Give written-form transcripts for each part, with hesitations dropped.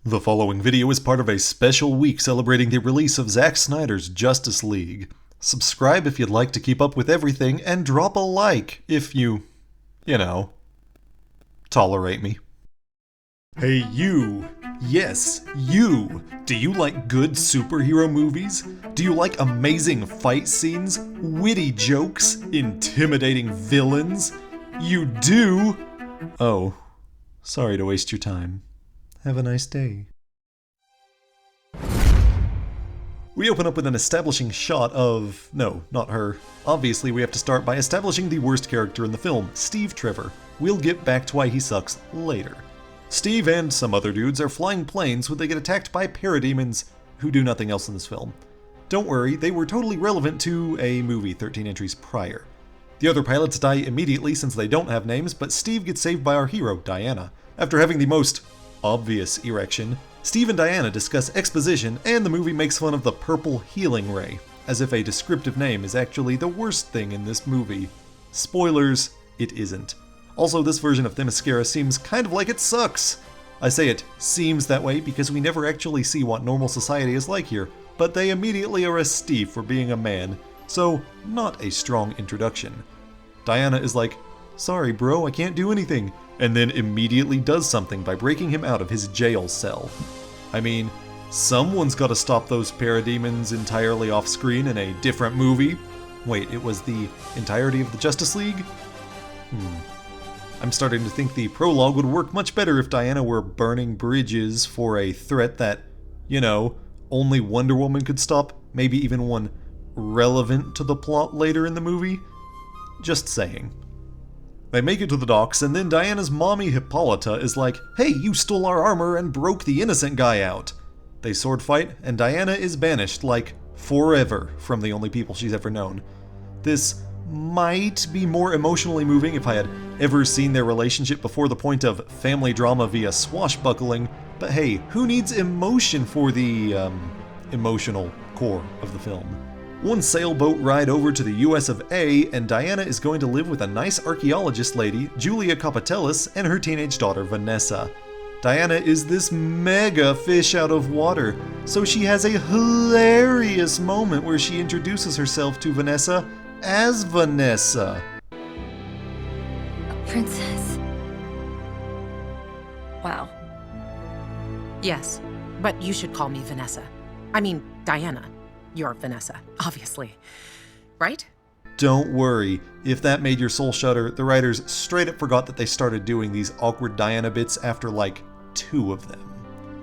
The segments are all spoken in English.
The following video is part of a special week celebrating the release of Zack Snyder's Justice League. Subscribe if you'd like to keep up with everything, and drop a like if you tolerate me. Hey you! Yes, you! Do you like good superhero movies? Do you like amazing fight scenes, witty jokes, intimidating villains? You do? Oh, sorry to waste your time. Have a nice day. We open up with an establishing shot of... no, not her. Obviously, we have to start by establishing the worst character in the film, Steve Trevor. We'll get back to why he sucks later. Steve and some other dudes are flying planes when they get attacked by parademons who do nothing else in this film. Don't worry, they were totally relevant to a movie 13 entries prior. The other pilots die immediately since they don't have names, but Steve gets saved by our hero, Diana. After having the most obvious erection, Steve and Diana discuss exposition, and the movie makes fun of the purple healing ray, as if a descriptive name is actually the worst thing in this movie. Spoilers, it isn't. Also, this version of Themyscira seems kind of like it sucks. I say it seems that way because we never actually see what normal society is like here, but they immediately arrest Steve for being a man, so not a strong introduction. Diana is like, "Sorry bro, I can't do anything," and then immediately does something by breaking him out of his jail cell. I mean, someone's gotta stop those parademons entirely off screen in a different movie. Wait, it was the entirety of the Justice League? I'm starting to think the prologue would work much better if Diana were burning bridges for a threat that, only Wonder Woman could stop, maybe even one relevant to the plot later in the movie. Just saying. They make it to the docks, and then Diana's mommy Hippolyta is like, "Hey, you stole our armor and broke the innocent guy out." They sword fight, and Diana is banished, like, forever from the only people she's ever known. This might be more emotionally moving if I had ever seen their relationship before the point of family drama via swashbuckling, but hey, who needs emotion for the, emotional core of the film? One sailboat ride over to the US of A, and Diana is going to live with a nice archaeologist lady, Julia Capitellis, and her teenage daughter, Vanessa. Diana is this mega fish out of water, so she has a hilarious moment where she introduces herself to Vanessa as Vanessa. A princess. Wow. Yes, but you should call me Vanessa. I mean, Diana. You're Vanessa, obviously. Right? Don't worry, if that made your soul shudder, the writers straight up forgot that they started doing these awkward Diana bits after like 2 of them.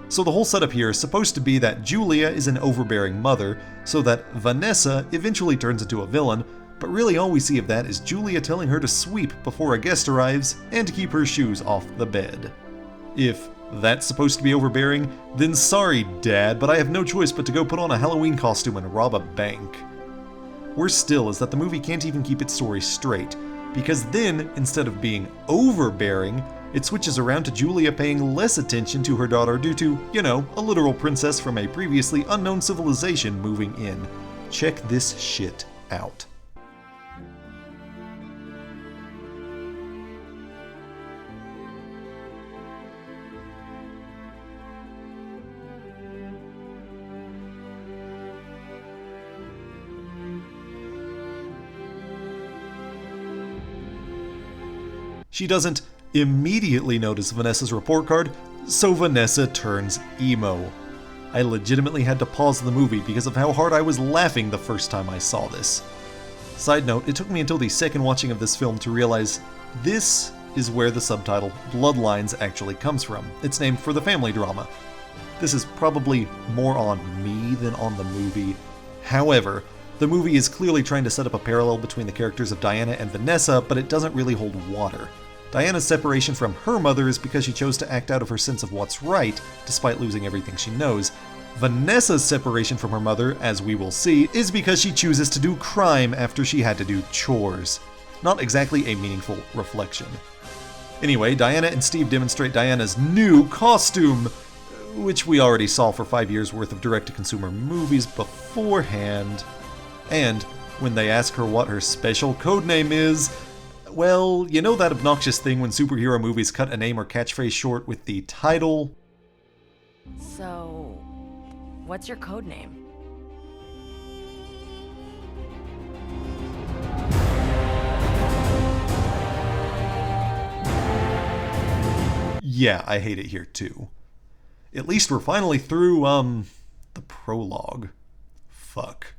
So the whole setup here is supposed to be that Julia is an overbearing mother, so that Vanessa eventually turns into a villain, but really all we see of that is Julia telling her to sweep before a guest arrives and to keep her shoes off the bed. If that's supposed to be overbearing, then sorry, Dad, but I have no choice but to go put on a Halloween costume and rob a bank. Worse still is that the movie can't even keep its story straight, because then, instead of being overbearing, it switches around to Julia paying less attention to her daughter due to, a literal princess from a previously unknown civilization moving in. Check this shit out. She doesn't immediately notice Vanessa's report card, so Vanessa turns emo. I legitimately had to pause the movie because of how hard I was laughing the first time I saw this. Side note, it took me until the second watching of this film to realize this is where the subtitle Bloodlines actually comes from. It's named for the family drama. This is probably more on me than on the movie. However, the movie is clearly trying to set up a parallel between the characters of Diana and Vanessa, but it doesn't really hold water. Diana's separation from her mother is because she chose to act out of her sense of what's right, despite losing everything she knows. Vanessa's separation from her mother, as we will see, is because she chooses to do crime after she had to do chores. Not exactly a meaningful reflection. Anyway, Diana and Steve demonstrate Diana's new costume, which we already saw for 5 years worth of direct-to-consumer movies beforehand. And when they ask her what her special codename is, well, you know that obnoxious thing when superhero movies cut a name or catchphrase short with the title? So, what's your code name? Yeah, I hate it here too. At least we're finally through, the prologue. Fuck.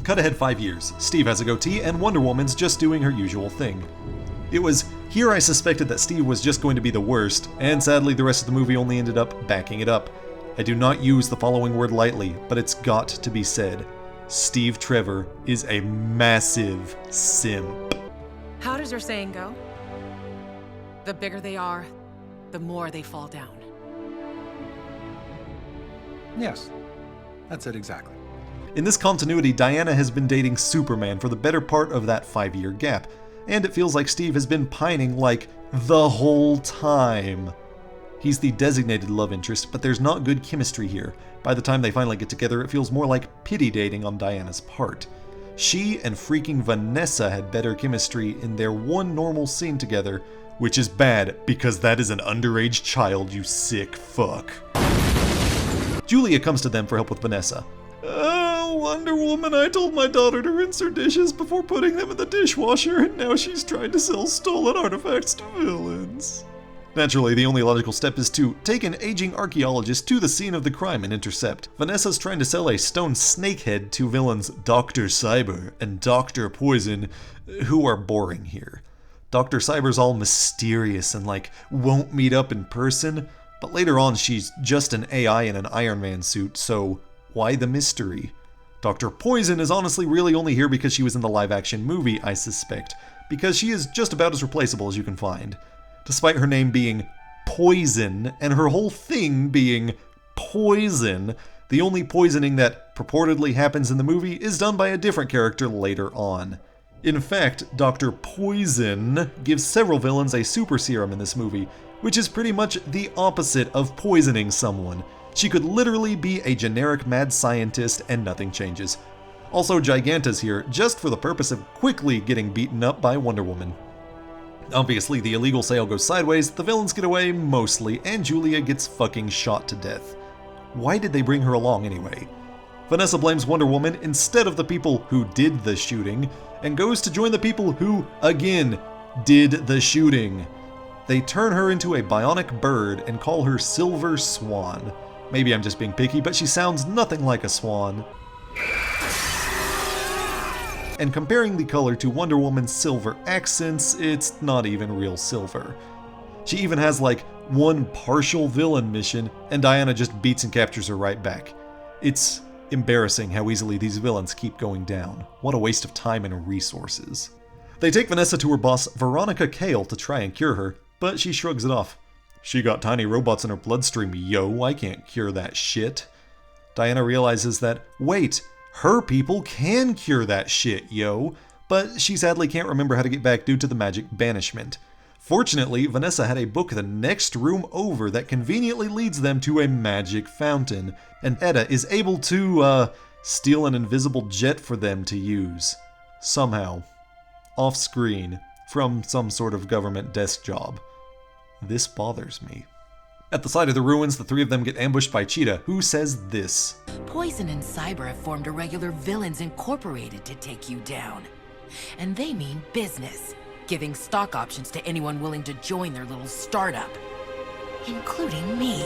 Cut ahead 5 years. Steve has a goatee, and Wonder Woman's just doing her usual thing. It was here I suspected that Steve was just going to be the worst, and sadly the rest of the movie only ended up backing it up. I do not use the following word lightly, but it's got to be said. Steve Trevor is a massive simp. How does your saying go? The bigger they are, the more they fall down. Yes, that's it exactly. In this continuity, Diana has been dating Superman for the better part of that 5-year gap, and it feels like Steve has been pining like the whole time. He's the designated love interest, but there's not good chemistry here. By the time they finally get together, it feels more like pity dating on Diana's part. She and freaking Vanessa had better chemistry in their one normal scene together, which is bad because that is an underage child, you sick fuck. Julia comes to them for help with Vanessa. Oh, Wonder Woman, I told my daughter to rinse her dishes before putting them in the dishwasher, and now she's trying to sell stolen artifacts to villains. Naturally, the only logical step is to take an aging archaeologist to the scene of the crime and intercept. Vanessa's trying to sell a stone snakehead to villains Dr. Cyber and Dr. Poison, who are boring here. Dr. Cyber's all mysterious and won't meet up in person, but later on she's just an AI in an Iron Man suit, so why the mystery? Dr. Poison is honestly really only here because she was in the live-action movie, I suspect, because she is just about as replaceable as you can find. Despite her name being Poison, and her whole thing being poison, the only poisoning that purportedly happens in the movie is done by a different character later on. In fact, Dr. Poison gives several villains a super serum in this movie, which is pretty much the opposite of poisoning someone. She could literally be a generic mad scientist and nothing changes. Also, Giganta's here just for the purpose of quickly getting beaten up by Wonder Woman. Obviously, the illegal sale goes sideways, the villains get away mostly, and Julia gets fucking shot to death. Why did they bring her along anyway? Vanessa blames Wonder Woman instead of the people who did the shooting, and goes to join the people who, again, did the shooting. They turn her into a bionic bird and call her Silver Swan. Maybe I'm just being picky, but she sounds nothing like a swan. And comparing the color to Wonder Woman's silver accents, it's not even real silver. She even has one partial villain mission, and Diana just beats and captures her right back. It's embarrassing how easily these villains keep going down. What a waste of time and resources. They take Vanessa to her boss, Veronica Cale, to try and cure her, but she shrugs it off. She got tiny robots in her bloodstream, yo, I can't cure that shit. Diana realizes that, wait, her people can cure that shit, yo, but she sadly can't remember how to get back due to the magic banishment. Fortunately, Vanessa had a book the next room over that conveniently leads them to a magic fountain, and Etta is able to, steal an invisible jet for them to use. Somehow. Off-screen, from some sort of government desk job. This bothers me. At the site of the ruins, the three of them get ambushed by Cheetah, who says this. Poison and Cyber have formed Irregular Villains Incorporated to take you down. And they mean business, giving stock options to anyone willing to join their little startup. Including me.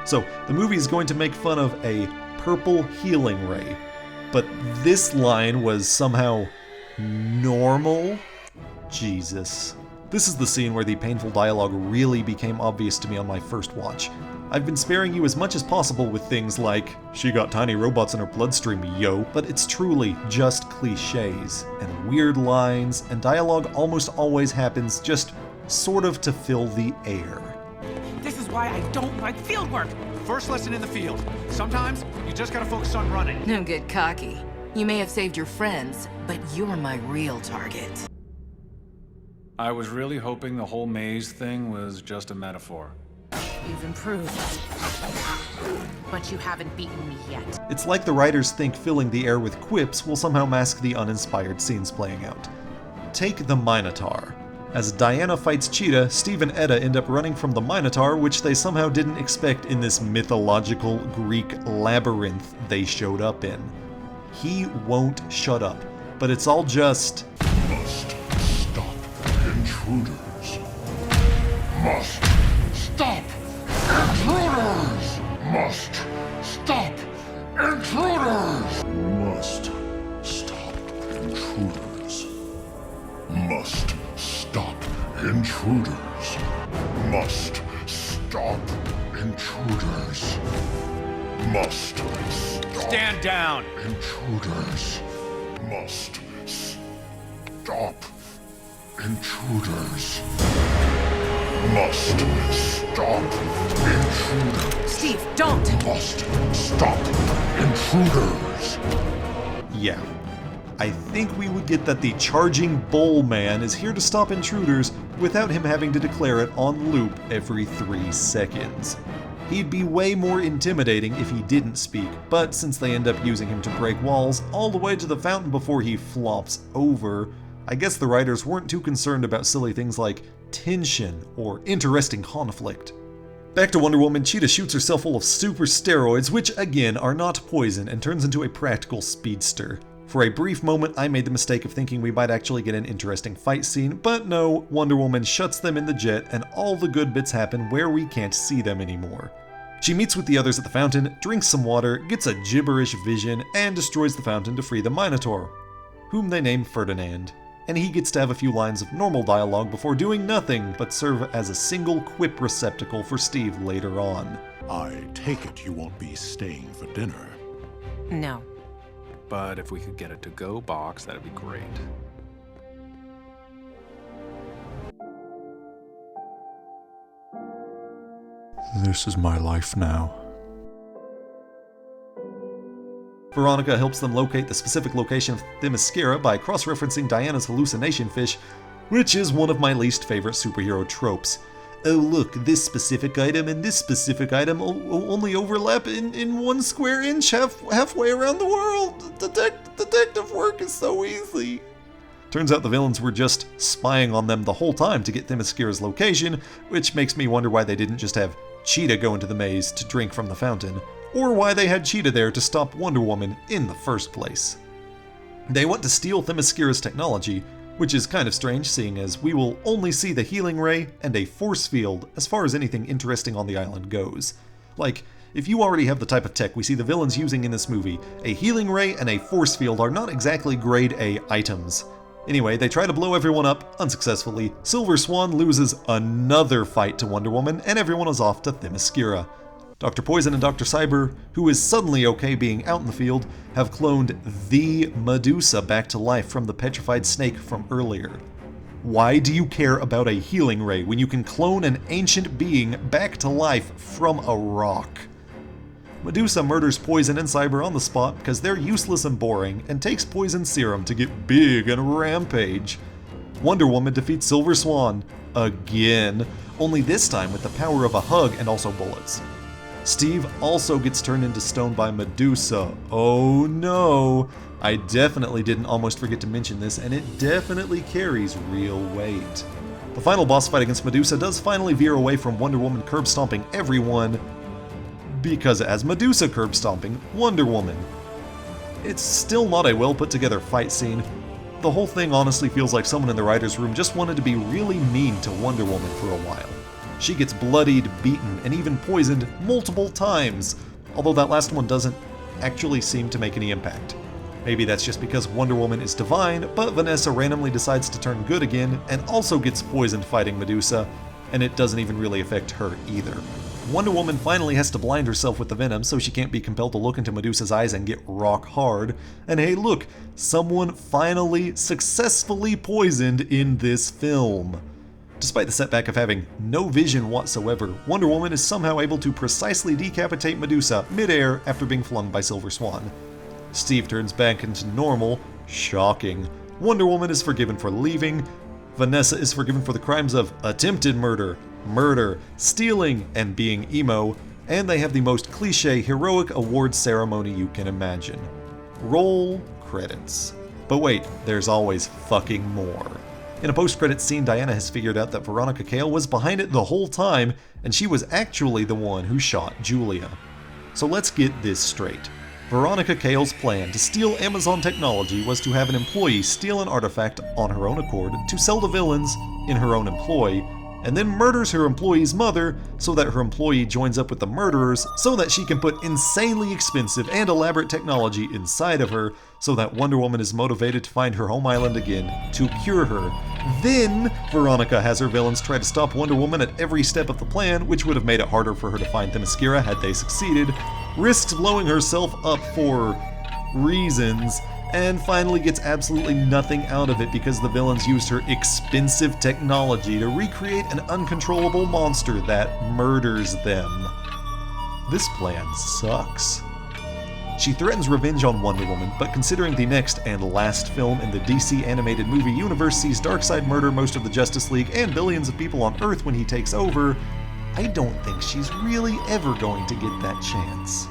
So, the movie is going to make fun of a purple healing ray. But this line was somehow normal? Jesus. This is the scene where the painful dialogue really became obvious to me on my first watch. I've been sparing you as much as possible with things like, she got tiny robots in her bloodstream, yo, but it's truly just cliches, and weird lines, and dialogue almost always happens just sort of to fill the air. This is why I don't like field work. First lesson in the field. Sometimes you just gotta focus on running. Don't get cocky. You may have saved your friends, but you're my real target. I was really hoping the whole maze thing was just a metaphor. You've improved. But you haven't beaten me yet. It's like the writers think filling the air with quips will somehow mask the uninspired scenes playing out. Take the Minotaur. As Diana fights Cheetah, Steve and Etta end up running from the Minotaur, which they somehow didn't expect in this mythological Greek labyrinth they showed up in. He won't shut up, but it's all just... Must stop intruders. Must stop intruders. Must stop intruders. Must stop intruders. Must stop intruders. Must stop intruders. Must stop. Stand down! Intruders. Must stop intruders. Must stop intruders. Steve, don't! Must stop intruders. Yeah. I think we would get that the charging bull man is here to stop intruders without him having to declare it on loop every 3 seconds. He'd be way more intimidating if he didn't speak, but since they end up using him to break walls all the way to the fountain before he flops over, I guess the writers weren't too concerned about silly things like tension or interesting conflict. Back to Wonder Woman, Cheetah shoots herself full of super steroids, which again are not poison, and turns into a practical speedster. For a brief moment, I made the mistake of thinking we might actually get an interesting fight scene, but no, Wonder Woman shuts them in the jet and all the good bits happen where we can't see them anymore. She meets with the others at the fountain, drinks some water, gets a gibberish vision, and destroys the fountain to free the Minotaur, whom they name Ferdinand. And he gets to have a few lines of normal dialogue before doing nothing but serve as a single quip receptacle for Steve later on. I take it you won't be staying for dinner. No. But if we could get a to-go box, that'd be great. This is my life now. Veronica helps them locate the specific location of Themyscira by cross-referencing Diana's hallucination fish, which is one of my least favorite superhero tropes. Oh look, this specific item and this specific item only overlap in 1 square inch halfway around the world. Detective work is so easy. Turns out the villains were just spying on them the whole time to get Themyscira's location, which makes me wonder why they didn't just have Cheetah go into the maze to drink from the fountain, or why they had Cheetah there to stop Wonder Woman in the first place. They want to steal Themyscira's technology, which is kind of strange seeing as we will only see the healing ray and a force field as far as anything interesting on the island goes. Like, if you already have the type of tech we see the villains using in this movie, a healing ray and a force field are not exactly grade A items. Anyway, they try to blow everyone up, unsuccessfully. Silver Swan loses another fight to Wonder Woman, and everyone is off to Themyscira. Dr. Poison and Dr. Cyber, who is suddenly okay being out in the field, have cloned the Medusa back to life from the petrified snake from earlier. Why do you care about a healing ray when you can clone an ancient being back to life from a rock? Medusa murders Poison and Cyber on the spot because they're useless and boring, and takes Poison's serum to get big and rampage. Wonder Woman defeats Silver Swan, again, only this time with the power of a hug and also bullets. Steve also gets turned into stone by Medusa. Oh no! I definitely didn't almost forget to mention this, and it definitely carries real weight. The final boss fight against Medusa does finally veer away from Wonder Woman curb stomping everyone, because it has Medusa curb stomping Wonder Woman. It's still not a well put together fight scene. The whole thing honestly feels like someone in the writer's room just wanted to be really mean to Wonder Woman for a while. She gets bloodied, beaten, and even poisoned multiple times, although that last one doesn't actually seem to make any impact. Maybe that's just because Wonder Woman is divine, but Vanessa randomly decides to turn good again and also gets poisoned fighting Medusa, and it doesn't even really affect her either. Wonder Woman finally has to blind herself with the venom so she can't be compelled to look into Medusa's eyes and get rock hard. And hey look, someone finally successfully poisoned in this film. Despite the setback of having no vision whatsoever, Wonder Woman is somehow able to precisely decapitate Medusa mid-air after being flung by Silver Swan. Steve turns back into normal. Shocking. Wonder Woman is forgiven for leaving. Vanessa is forgiven for the crimes of attempted murder, stealing, and being emo, and they have the most cliche heroic awards ceremony you can imagine. Roll credits. But wait, there's always fucking more. In a post-credits scene, Diana has figured out that Veronica Cale was behind it the whole time, and she was actually the one who shot Julia. So let's get this straight. Veronica Cale's plan to steal Amazon technology was to have an employee steal an artifact on her own accord to sell to villains in her own employ, and then murders her employee's mother so that her employee joins up with the murderers so that she can put insanely expensive and elaborate technology inside of her so that Wonder Woman is motivated to find her home island again to cure her. Then, Veronica has her villains try to stop Wonder Woman at every step of the plan, which would have made it harder for her to find Themyscira had they succeeded, risks blowing herself up for reasons, and finally gets absolutely nothing out of it because the villains used her expensive technology to recreate an uncontrollable monster that murders them. This plan sucks. She threatens revenge on Wonder Woman, but considering the next and last film in the DC animated movie universe sees Darkseid murder most of the Justice League and billions of people on Earth when he takes over, I don't think she's really ever going to get that chance.